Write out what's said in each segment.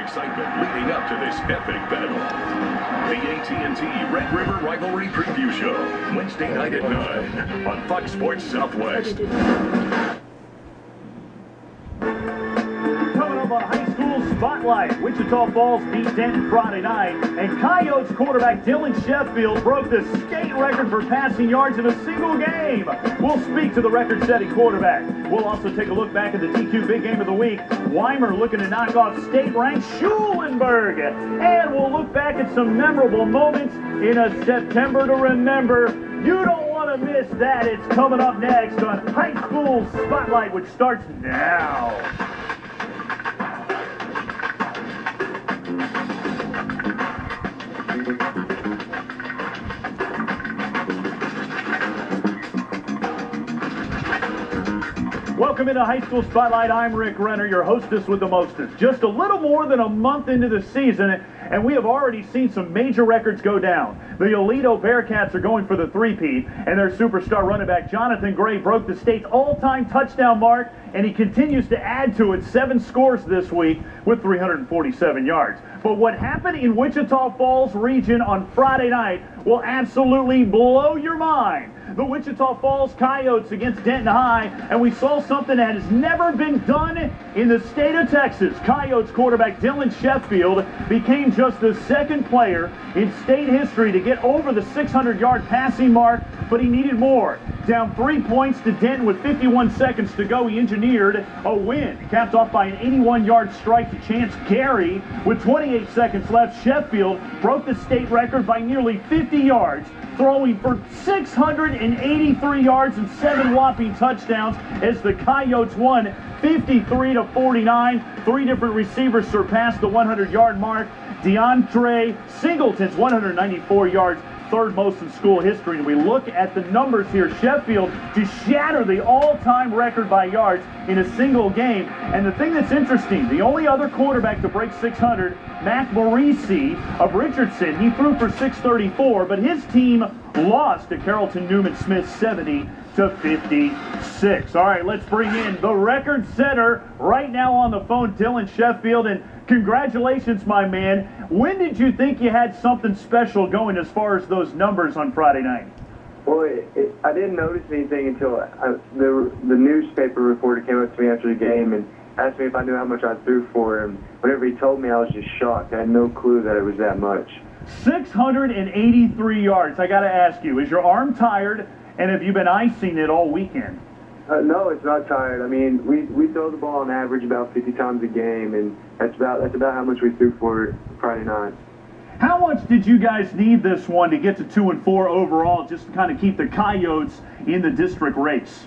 excitement leading up to this epic battle. The AT&T Red River Rivalry Preview Show, Wednesday night at 9 on Fox Sports Southwest. Coming up on High School Spotlight, Wichita Falls beat Denton Friday night, and Coyotes quarterback Dylan Sheffield broke the state record for passing yards in a single game. We'll speak to the record-setting quarterback. We'll also take a look back at the DQ Big Game of the Week. Weimer looking to knock off state-ranked Schulenburg. And we'll look back at some memorable moments in a September to remember. You don't want to miss that. It's coming up next on High School Spotlight, which starts now. Welcome into High School Spotlight. I'm Rick Renner, your hostess with the mostest. Just a little more than a month into the season, and we have already seen some major records go down. The Aledo Bearcats are going for the three-peat, and their superstar running back Jonathan Gray broke the state's all-time touchdown mark, and he continues to add to it 7 scores this week with 347 yards. But what happened in Wichita Falls region on Friday night will absolutely blow your mind. The Wichita Falls Coyotes against Denton High, and we saw something that has never been done in the state of Texas. Coyotes quarterback Dylan Sheffield became just the second player in state history to get over the 600-yard passing mark, but he needed more. Down 3 points to Denton with 51 seconds to go, he engineered a win, capped off by an 81-yard strike to Chance Gary. With 28 seconds left, Sheffield broke the state record by nearly 50 yards, throwing for 683 yards and 7 whopping touchdowns as the Coyotes won 53-49. 3 different receivers surpassed the 100-yard mark. DeAndre Singleton's 194 yards, third most in school history. And we look at the numbers here. Sheffield to shatter the all-time record by yards in a single game. And the thing that's interesting, the only other quarterback to break 600, Mac Morisi of Richardson, he threw for 634, but his team lost to Carrollton Newman Smith 70-56. All right, let's bring in the record setter right now on the phone, Dylan Sheffield. And congratulations, my man. When did you think you had something special going as far as those numbers on Friday night? Well, I didn't notice anything until the newspaper reporter came up to me after the game and asked me if I knew how much I threw for him. Whenever he told me, I was just shocked. I had no clue that it was that much. 683 yards. I got to ask you, is your arm tired, and have you been icing it all weekend? No, it's not tired. I mean, we throw the ball on average about 50 times a game, and that's about how much we threw for Friday night. How much did you guys need this one to get to 2-4 overall, just to kind of keep the Coyotes in the district race?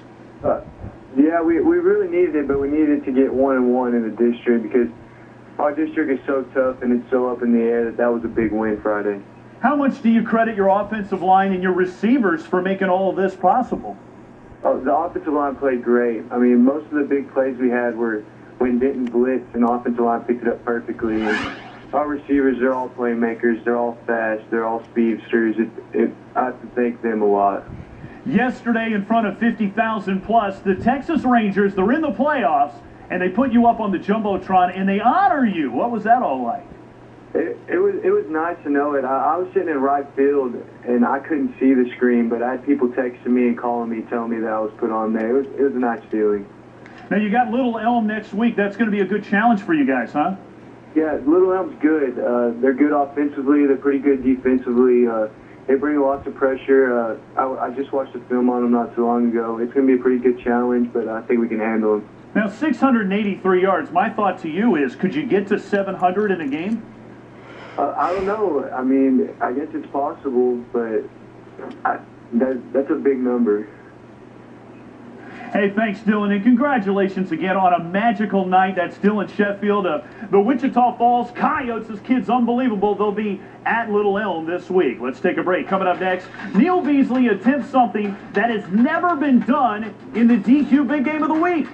Yeah, we really needed it, but we needed to get 1-1 in the district because our district is so tough and it's so up in the air that was a big win Friday. How much do you credit your offensive line and your receivers for making all of this possible? Oh, the offensive line played great. I mean, most of the big plays we had were when Denton blitzed and the offensive line picked it up perfectly. And our receivers, they're all playmakers. They're all fast. They're all speedsters. I have to thank them a lot. Yesterday, in front of 50,000 plus, the Texas Rangers, they're in the playoffs, and they put you up on the Jumbotron, and they honor you. What was that all like? It was nice to know it. I was sitting in right field, and I couldn't see the screen, but I had people texting me and calling me, telling me that I was put on there. It was a nice feeling. Now, you got Little Elm next week. That's going to be a good challenge for you guys, huh? Yeah, Little Elm's good. They're good offensively. They're pretty good defensively. They bring lots of pressure. I just watched a film on them not too long ago. It's going to be a pretty good challenge, but I think we can handle them. Now, 683 yards. My thought to you is, could you get to 700 in a game? I don't know. I mean, I guess it's possible, but that's a big number. Hey, thanks, Dylan, and congratulations again on a magical night. That's Dylan Sheffield of the Wichita Falls Coyotes. This kid's unbelievable. They'll be at Little Elm this week. Let's take a break. Coming up next, Neil Beasley attempts something that has never been done in the DQ Big Game of the Week.